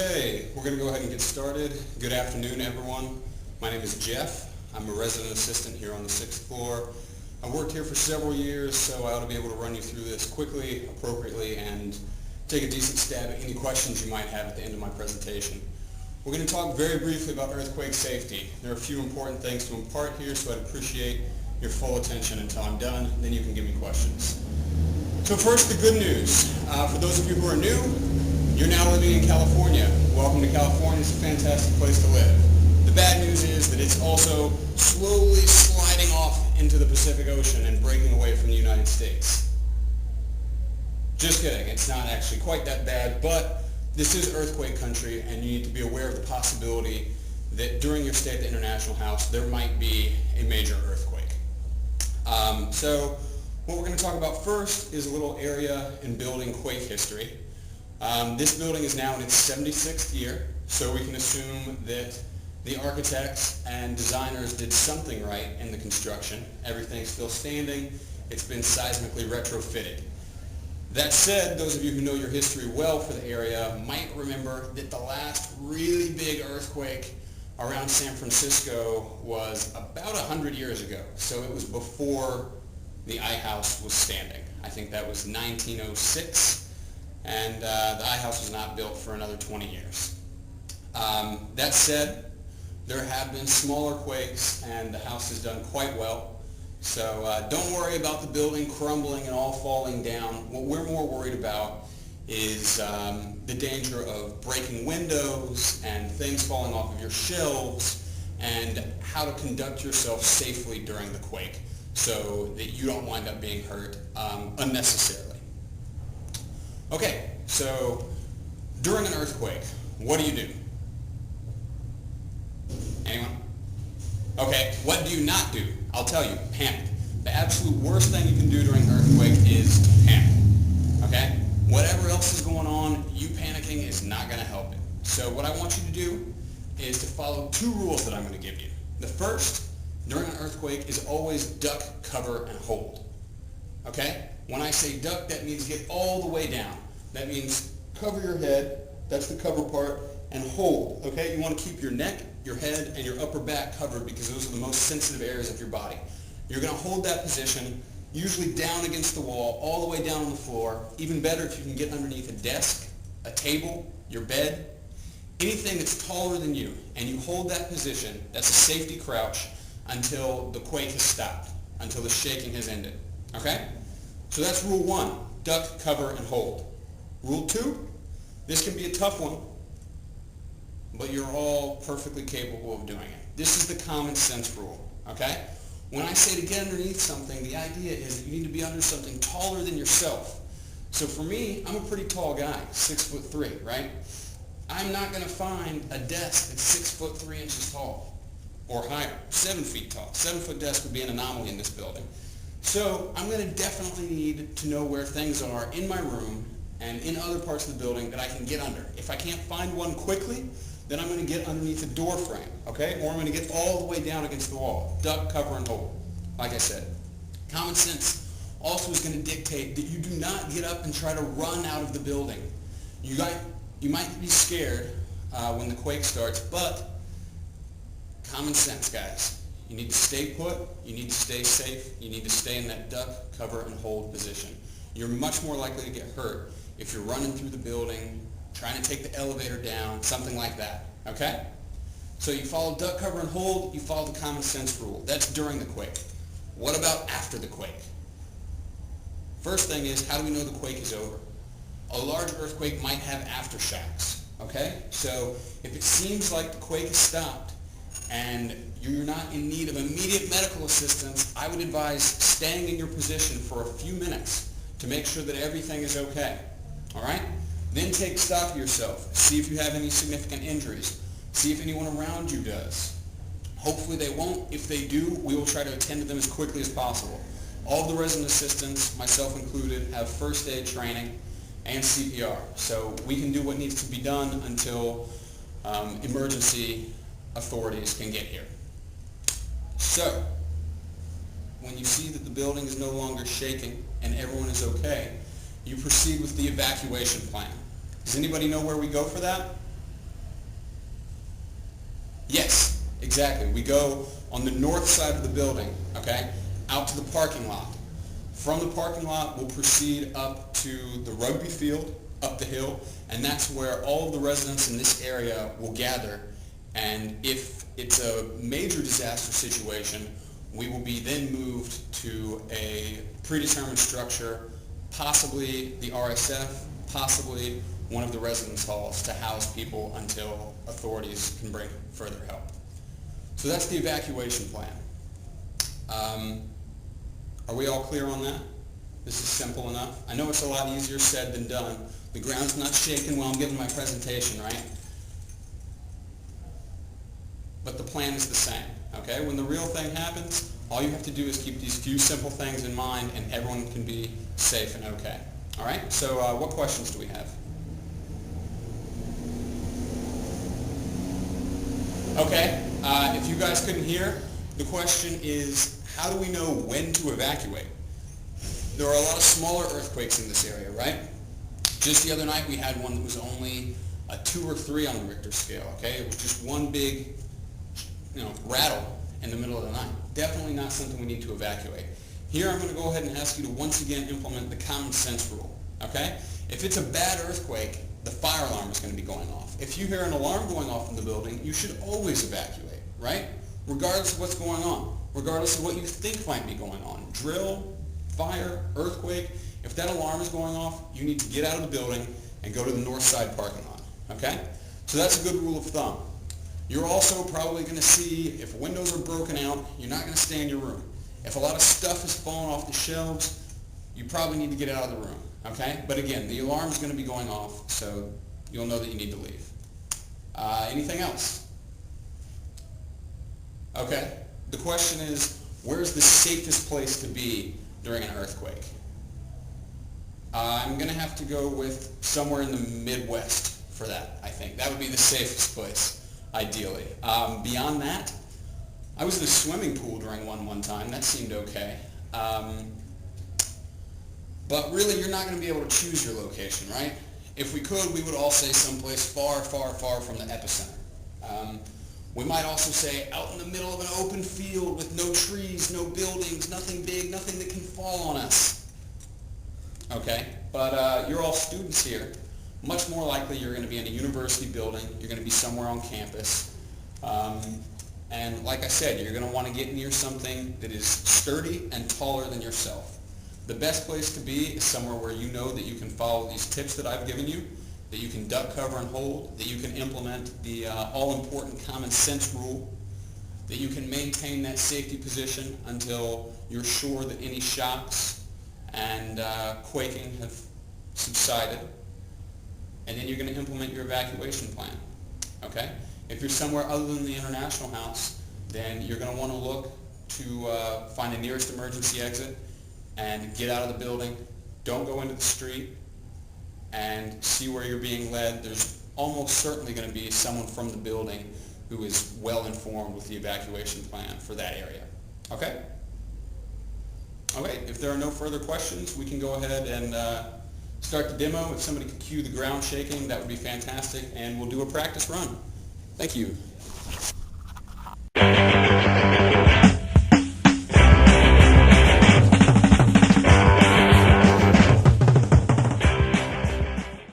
Okay, we're going to go ahead and get started. Good afternoon, everyone. My name is Jeff. I'm a resident assistant here on the 6th floor. I worked here for several years, so I ought to be able to run you through this quickly, appropriately, and take a decent stab at any questions you might have at the end of my presentation. We're going to talk very briefly about earthquake safety. There are a few important things to impart here, so I'd appreciate your full attention until I'm done, and then you can give me questions. So first, the good news. For those of you who are new, you're now living in California. Welcome to California. It's a fantastic place to live. The bad news is that it's also slowly sliding off into the Pacific Ocean and breaking away from the United States. Just kidding. It's not actually quite that bad, but this is earthquake country, and you need to be aware of the possibility that during your stay at the International House, there might be a major earthquake. So what we're going to talk about first is a little area and building quake history. This building is now in its 76th year, so we can assume that the architects and designers did something right in the construction. Everything's still standing. It's been seismically retrofitted. That said, those of you who know your history well for the area might remember that the last really big earthquake around San Francisco was about 100 years ago. So it was before the I House was standing. I think that was 1906. And the I House was not built for another 20 years. That said, there have been smaller quakes, and the house has done quite well. So don't worry about the building crumbling and all falling down. What we're more worried about is the danger of breaking windows and things falling off of your shelves, and how to conduct yourself safely during the quake so that you don't wind up being hurt unnecessarily. Okay, so during an earthquake, what do you do? Anyone? Okay, what do you not do? I'll tell you, panic. The absolute worst thing you can do during an earthquake is to panic. Okay? Whatever else is going on, you panicking is not going to help it. So what I want you to do is to follow two rules that I'm going to give you. The first, during an earthquake, is always duck, cover, and hold. Okay? When I say duck, that means get all the way down. That means cover your head, that's the cover part, and hold. Okay? You want to keep your neck, your head, and your upper back covered because those are the most sensitive areas of your body. You're going to hold that position, usually down against the wall, all the way down on the floor. Even better if you can get underneath a desk, a table, your bed, anything that's taller than you, and you hold that position. That's a safety crouch until the quake has stopped, until the shaking has ended. Okay? So that's rule one, duck, cover, and hold. Rule two, this can be a tough one, but you're all perfectly capable of doing it. This is the common sense rule, okay? When I say to get underneath something, the idea is that you need to be under something taller than yourself. So for me, I'm a pretty tall guy, 6'3", right? I'm not going to find a desk that's 6'3" tall or higher, 7 feet tall. 7-foot desk would be an anomaly in this building. So I'm going to definitely need to know where things are in my room and in other parts of the building that I can get under. If I can't find one quickly, then I'm going to get underneath a door frame, okay? Or I'm going to get all the way down against the wall. Duck, cover, and hold, like I said. Common sense also is going to dictate that you do not get up and try to run out of the building. You might be scared when the quake starts, but common sense, guys. You need to stay put, you need to stay safe, you need to stay in that duck, cover, and hold position. You're much more likely to get hurt if you're running through the building, trying to take the elevator down, something like that, okay? So you follow duck, cover, and hold, you follow the common sense rule. That's during the quake. What about after the quake? First thing is, how do we know the quake is over? A large earthquake might have aftershocks, okay? So if it seems like the quake has stopped and you're not in need of immediate medical assistance, I would advise staying in your position for a few minutes to make sure that everything is okay, all right? Then take stock of yourself. See if you have any significant injuries. See if anyone around you does. Hopefully they won't. If they do, we will try to attend to them as quickly as possible. All of the resident assistants, myself included, have first aid training and CPR. So we can do what needs to be done until emergency authorities can get here. So, when you see that the building is no longer shaking and everyone is okay, you proceed with the evacuation plan. Does anybody know where we go for that? Exactly. We go on the north side of the building, okay, out to the parking lot. From the parking lot, we'll proceed up to the rugby field, up the hill, and that's where all of the residents in this area will gather. And if it's a major disaster situation, we will be then moved to a predetermined structure, possibly the RSF, possibly one of the residence halls to house people until authorities can bring further help. So that's the evacuation plan. Are we all clear on that? This is simple enough. I know it's a lot easier said than done. The ground's not shaking while I'm giving my presentation, right? But the plan is the same, okay? When the real thing happens, all you have to do is keep these few simple things in mind and everyone can be safe and okay. All right, so what questions do we have? Okay, if you guys couldn't hear, the question is, how do we know when to evacuate? There are a lot of smaller earthquakes in this area, right? Just the other night we had one that was only a 2 or 3 on the Richter scale, okay? It was just one big, rattle in the middle of the night. Definitely not something we need to evacuate. Here I'm going to go ahead and ask you to once again implement the common sense rule, okay? If it's a bad earthquake, the fire alarm is going to be going off. If you hear an alarm going off in the building, you should always evacuate, right? Regardless of what's going on, regardless of what you think might be going on. Drill, fire, earthquake, if that alarm is going off, you need to get out of the building and go to the north side parking lot, okay? So that's a good rule of thumb. You're also probably going to see if windows are broken out, you're not going to stay in your room. If a lot of stuff is falling off the shelves, you probably need to get out of the room, okay? But again, the alarm is going to be going off, so you'll know that you need to leave. Anything else? Okay, the question is, where's the safest place to be during an earthquake? I'm going to have to go with somewhere in the Midwest for that, I think. That would be the safest place, ideally. Beyond that, I was in a swimming pool during one time. That seemed okay. But really, you're not going to be able to choose your location, right? If we could, we would all say someplace far, far, far from the epicenter. We might also say out in the middle of an open field with no trees, no buildings, nothing big, nothing that can fall on us. Okay, but you're all students here. Much more likely you're going to be in a university building. You're going to be somewhere on campus. And like I said, you're going to want to get near something that is sturdy and taller than yourself. The best place to be is somewhere where you know that you can follow these tips that I've given you, that you can duck, cover, and hold, that you can implement the all-important common sense rule, that you can maintain that safety position until you're sure that any shocks and quaking have subsided, and then you're going to implement your evacuation plan, okay? If you're somewhere other than the International House, then you're going to want to look to find the nearest emergency exit and get out of the building. Don't go into the street, and see where you're being led. There's almost certainly going to be someone from the building who is well informed with the evacuation plan for that area. Okay? Okay, if there are no further questions, we can go ahead and start the demo. If somebody could cue the ground shaking, that would be fantastic, and we'll do a practice run. Thank you.